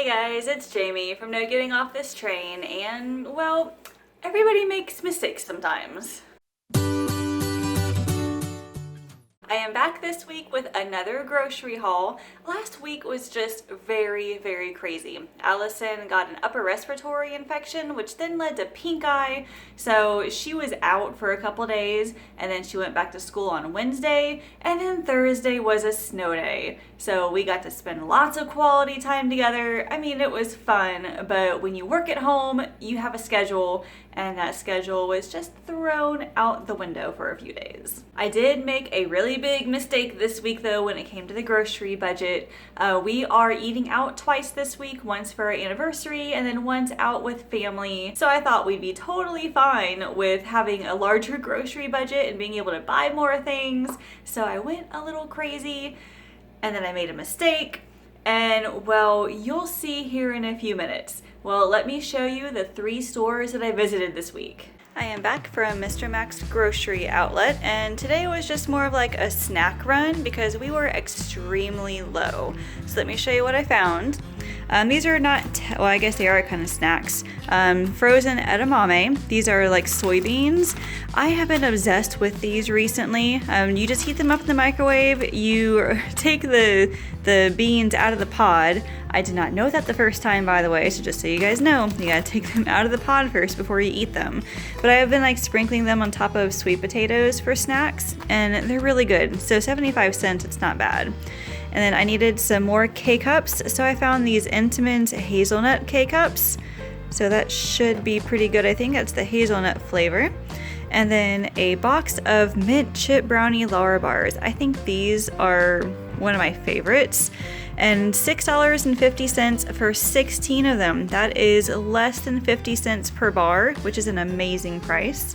Hey guys, it's Jamie from No Getting Off This Train, and well, everybody makes mistakes sometimes. I am back this week with another grocery haul. Last week was just very crazy. Allison got an upper respiratory infection, which then led to pink eye. So she was out for a couple days, and then she went back to school on Wednesday, and then Thursday was a snow day. So we got to spend lots of quality time together. I mean, it was fun, but when you work at home, you have a schedule, and that schedule was just thrown out the window for a few days. I did make a really big mistake this week though when it came to the grocery budget. We are eating out twice this week, once for our anniversary and then once out with family. So I thought we'd be totally fine with having a larger grocery budget and being able to buy more things. So I went a little crazy and then I made a mistake. And well, you'll see here in a few minutes. Well, let me show you the 3 stores that I visited this week. I am back from Mr. Mac's grocery outlet, and today was just more of like a snack run because we were extremely low. So let me show you what I found. These are not, well, I guess they are kind of snacks. Frozen edamame. These are like soybeans. I have been obsessed with these recently. You just heat them up in the microwave. You take the beans out of the pod. I did not know that the first time, by the way, so just so you guys know, you gotta take them out of the pod first before you eat them. But I have been like sprinkling them on top of sweet potatoes for snacks, and they're really good. So 75 cents, it's not bad. And then I needed some more K-Cups, so I found these Entenmann's hazelnut K-Cups. So that should be pretty good. I think that's the hazelnut flavor. And then a box of mint chip brownie Lara bars. I think these are one of my favorites. And $6.50 for 16 of them. That is less than 50 cents per bar, which is an amazing price.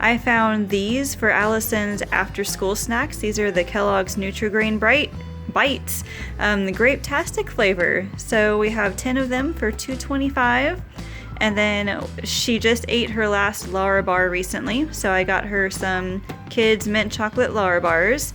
I found these for Allison's after school snacks. These are the Kellogg's Nutri-Grain Bright Bites, the grape-tastic flavor. So we have 10 of them for $2.25. And then she just ate her last Lara bar recently, so I got her some kids mint chocolate Lara bars.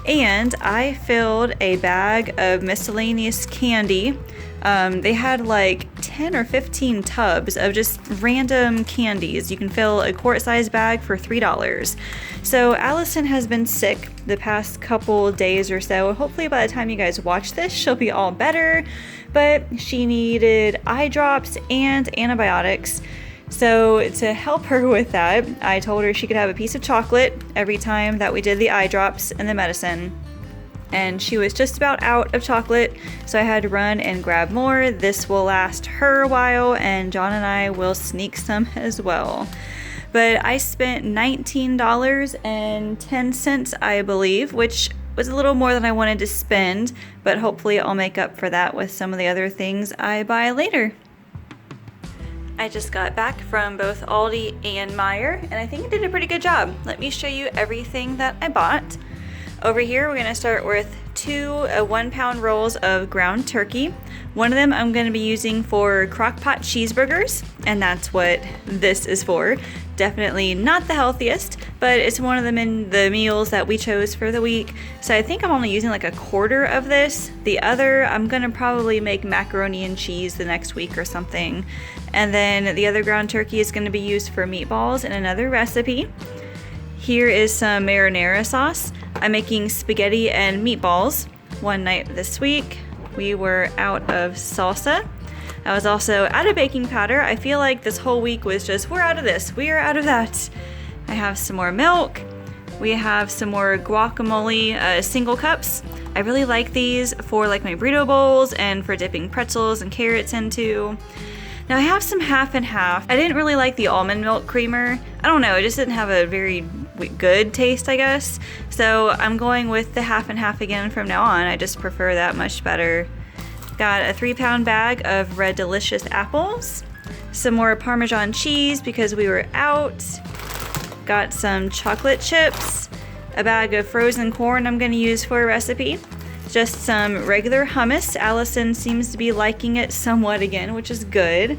And I filled a bag of miscellaneous candy. They had like 10 or 15 tubs of just random candies. You can fill a quart-sized bag for $3. So Allison has been sick the past couple days or so. Hopefully by the time you guys watch this, she'll be all better. But she needed eye drops and antibiotics. So to help her with that, I told her she could have a piece of chocolate every time that we did the eye drops and the medicine. And she was just about out of chocolate, so I had to run and grab more. This will last her a while, and John and I will sneak some as well. But I spent $19.10, I believe, which was a little more than I wanted to spend, but hopefully I'll make up for that with some of the other things I buy later. I just got back from both Aldi and Meijer, and I think I did a pretty good job. Let me show you everything that I bought. Over here, we're gonna start with 2 1-pound rolls of ground turkey. One of them I'm gonna be using for crock-pot cheeseburgers, and that's what this is for. Definitely not the healthiest, but it's one of them in the meals that we chose for the week. So I think I'm only using like a quarter of this. The other, I'm gonna probably make macaroni and cheese the next week or something. And then the other ground turkey is gonna be used for meatballs in another recipe. Here is some marinara sauce. I'm making spaghetti and meatballs. One night this week, we were out of salsa. I was also out of baking powder. I feel like this whole week was just, we're out of this, we are out of that. I have some more milk. We have some more guacamole single cups. I really like these for like my burrito bowls and for dipping pretzels and carrots into. Now I have some half and half. I didn't really like the almond milk creamer. I don't know, it just didn't have a very good taste, I guess. So I'm going with the half and half again from now on. I just prefer that much better. Got a 3-pound bag of Red Delicious apples. Some more Parmesan cheese because we were out. Got some chocolate chips. A bag of frozen corn I'm gonna use for a recipe. Just some regular hummus. Allison seems to be liking it somewhat again, which is good.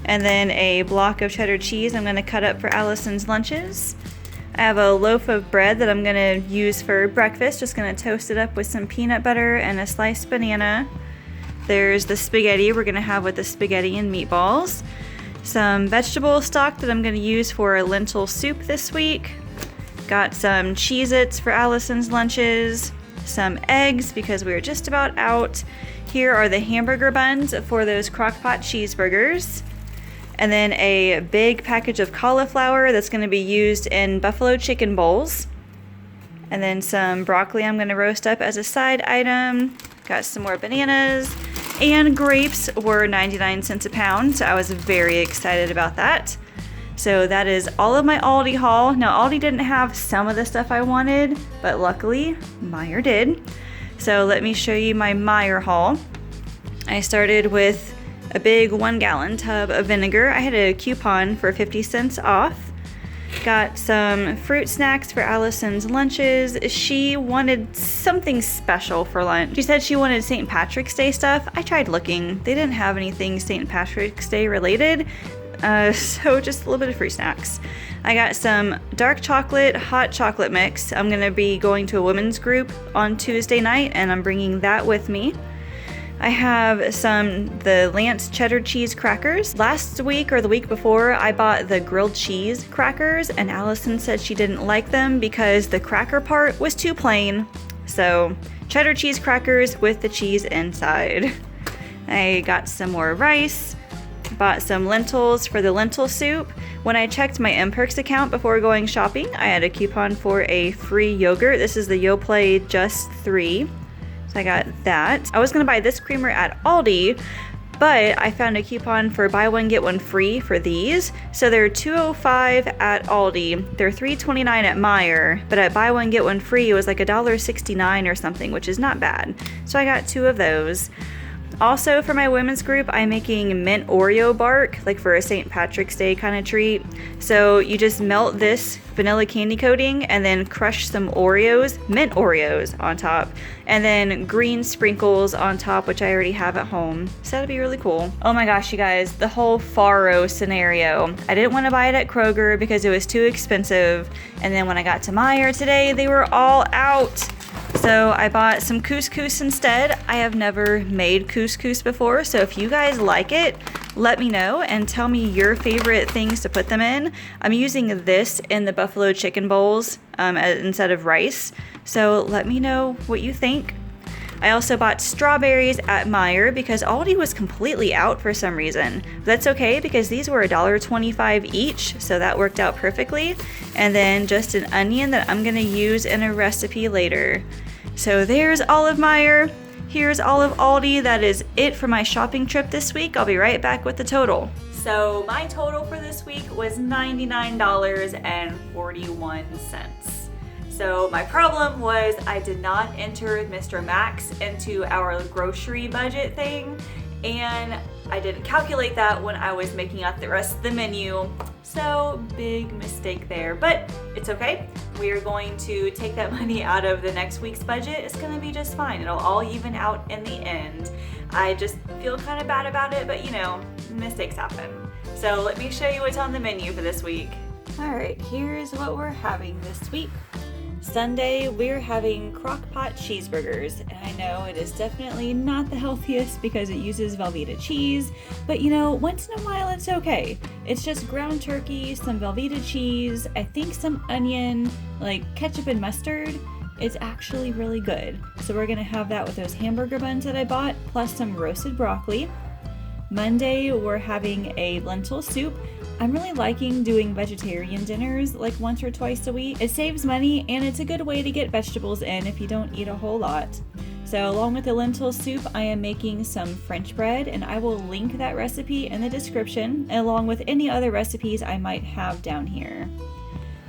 And then a block of cheddar cheese I'm gonna cut up for Allison's lunches. I have a loaf of bread that I'm gonna use for breakfast. Just gonna toast it up with some peanut butter and a sliced banana. There's the spaghetti we're gonna have with the spaghetti and meatballs. Some vegetable stock that I'm gonna use for a lentil soup this week. Got some Cheez-Its for Allison's lunches. Some eggs because we were just about out. Here are the hamburger buns for those crock-pot cheeseburgers. And then a big package of cauliflower that's going to be used in buffalo chicken bowls. And then some broccoli I'm going to roast up as a side item. Got some more bananas. And grapes were 99 cents a pound, so I was very excited about that. So that is all of my Aldi haul. Now Aldi didn't have some of the stuff I wanted, but luckily Meijer did. So let me show you my Meijer haul. I started with a big 1-gallon tub of vinegar. I had a coupon for 50 cents off. Got some fruit snacks for Allison's lunches. She wanted something special for lunch. She said she wanted St. Patrick's Day stuff. I tried looking. They didn't have anything St. Patrick's Day related. So just a little bit of fruit snacks. I got some dark chocolate, hot chocolate mix. I'm gonna be going to a women's group on Tuesday night and I'm bringing that with me. I have the Lance cheddar cheese crackers. Last week or the week before, I bought the grilled cheese crackers and Allison said she didn't like them because the cracker part was too plain. So cheddar cheese crackers with the cheese inside. I got some more rice. Bought some lentils for the lentil soup. When I checked my MPerks account before going shopping, I had a coupon for a free yogurt. This is the Yoplait Just 3. So I got that. I was gonna buy this creamer at Aldi, but I found a coupon for buy one, get one free for these. So they're $2.05 at Aldi. They're $3.29 at Meijer, but at buy one, get one free, it was like $1.69 or something, which is not bad. So I got 2 of those. Also for my women's group, I'm making mint Oreo bark, like for a St. Patrick's Day kind of treat. So you just melt this vanilla candy coating and then crush some Oreos, mint Oreos on top, and then green sprinkles on top, which I already have at home. So that'd be really cool. Oh my gosh, you guys, the whole Faro scenario. I didn't want to buy it at Kroger because it was too expensive. And then when I got to Meijer today, they were all out. So I bought some couscous instead. I have never made couscous before, so if you guys like it, let me know and tell me your favorite things to put them in. I'm using this in the buffalo chicken bowls instead of rice, so let me know what you think. I also bought strawberries at Meijer because Aldi was completely out for some reason. That's okay because these were $1.25 each, so that worked out perfectly. And then just an onion that I'm gonna use in a recipe later. So there's all of Meijer. Here's all of Aldi. That is it for my shopping trip this week. I'll be right back with the total. So my total for this week was $99.41. So my problem was I did not enter Mr. Max into our grocery budget thing, and I didn't calculate that when I was making out the rest of the menu. So big mistake there, but it's okay. We are going to take that money out of the next week's budget. It's gonna be just fine. It'll all even out in the end. I just feel kind of bad about it, but you know, mistakes happen. So let me show you what's on the menu for this week. All right, here's what we're having this week. Sunday, we're having crock-pot cheeseburgers, and I know it is definitely not the healthiest because it uses Velveeta cheese, but you know, once in a while it's okay. It's just ground turkey, some Velveeta cheese, I think some onion, like ketchup and mustard. It's actually really good. So we're gonna have that with those hamburger buns that I bought, plus some roasted broccoli. Monday, we're having a lentil soup. I'm really liking doing vegetarian dinners like once or twice a week. It saves money and it's a good way to get vegetables in if you don't eat a whole lot. So along with the lentil soup, I am making some French bread, and I will link that recipe in the description along with any other recipes I might have down here.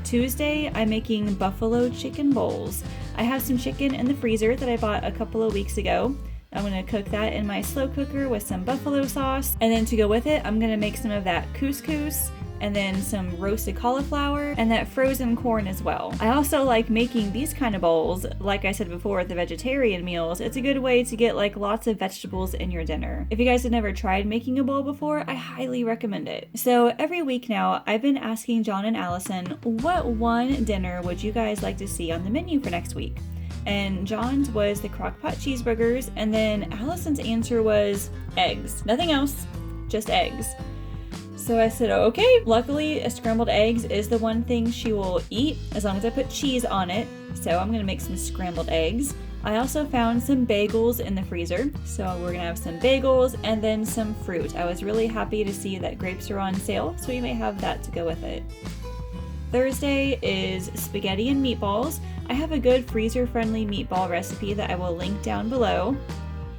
Tuesday, I'm making buffalo chicken bowls. I have some chicken in the freezer that I bought a couple of weeks ago. I'm gonna cook that in my slow cooker with some buffalo sauce. And then to go with it, I'm gonna make some of that couscous and then some roasted cauliflower and that frozen corn as well. I also like making these kind of bowls. Like I said before, the vegetarian meals, it's a good way to get like lots of vegetables in your dinner. If you guys have never tried making a bowl before, I highly recommend it. So every week now, I've been asking John and Allison, what one dinner would you guys like to see on the menu for next week? and John's was the crock-pot cheeseburgers, and then Allison's answer was eggs. Nothing else, just eggs. So I said, okay. Luckily, scrambled eggs is the one thing she will eat as long as I put cheese on it. So I'm gonna make some scrambled eggs. I also found some bagels in the freezer. So we're gonna have some bagels and then some fruit. I was really happy to see that grapes are on sale, so we may have that to go with it. Thursday is spaghetti and meatballs. I have a good freezer-friendly meatball recipe that I will link down below.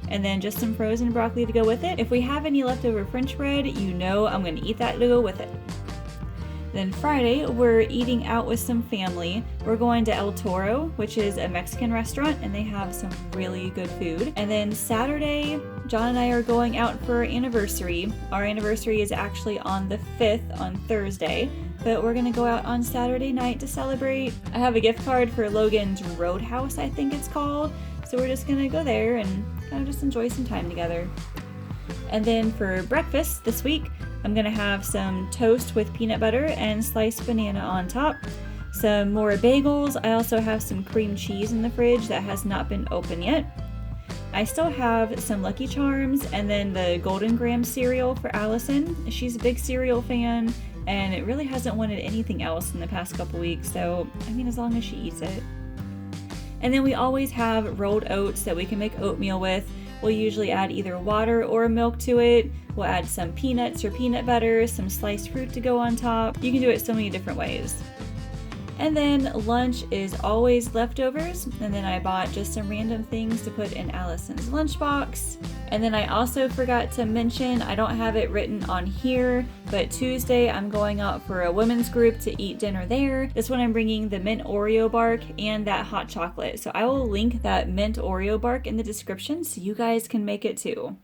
And then just some frozen broccoli to go with it. If we have any leftover French bread, you know I'm gonna eat that to go with it. Then Friday, we're eating out with some family. We're going to El Toro, which is a Mexican restaurant, and they have some really good food. And then Saturday, John and I are going out for our anniversary. Our anniversary is actually on the 5th, on Thursday, but we're gonna go out on Saturday night to celebrate. I have a gift card for Logan's Roadhouse, I think it's called. So we're just gonna go there and kind of just enjoy some time together. And then for breakfast this week, I'm gonna have some toast with peanut butter and sliced banana on top, some more bagels. I also have some cream cheese in the fridge that has not been opened yet. I still have some Lucky Charms and then the Golden Graham cereal for Allison. She's a big cereal fan and it really hasn't wanted anything else in the past couple weeks, so I mean, as long as she eats it. And then we always have rolled oats that we can make oatmeal with. We'll usually add either water or milk to it. We'll add some peanuts or peanut butter, some sliced fruit to go on top. You can do it so many different ways. And then lunch is always leftovers. And then I bought just some random things to put in Allison's lunchbox. And then I also forgot to mention, I don't have it written on here, but Tuesday I'm going out for a women's group to eat dinner there. This one I'm bringing the mint Oreo bark and that hot chocolate. So I will link that mint Oreo bark in the description so you guys can make it too.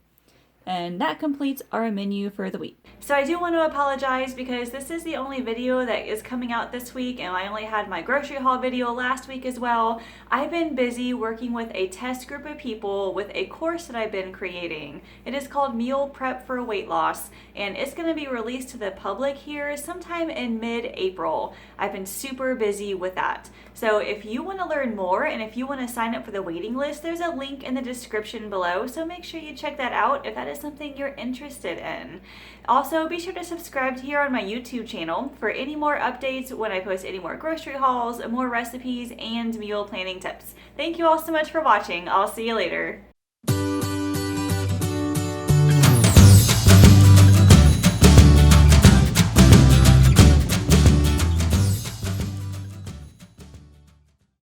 And that completes our menu for the week. So I do want to apologize because this is the only video that is coming out this week, and I only had my grocery haul video last week as well. I've been busy working with a test group of people with a course that I've been creating. It is called Meal Prep for Weight Loss, and it's going to be released to the public here sometime in mid-April. I've been super busy with that. So if you want to learn more and if you want to sign up for the waiting list, there's a link in the description below, so make sure you check that out if that is something you're interested in. Also, be sure to subscribe here on my YouTube channel for any more updates when I post any more grocery hauls, more recipes, and meal planning tips. Thank you all so much for watching. I'll see you later.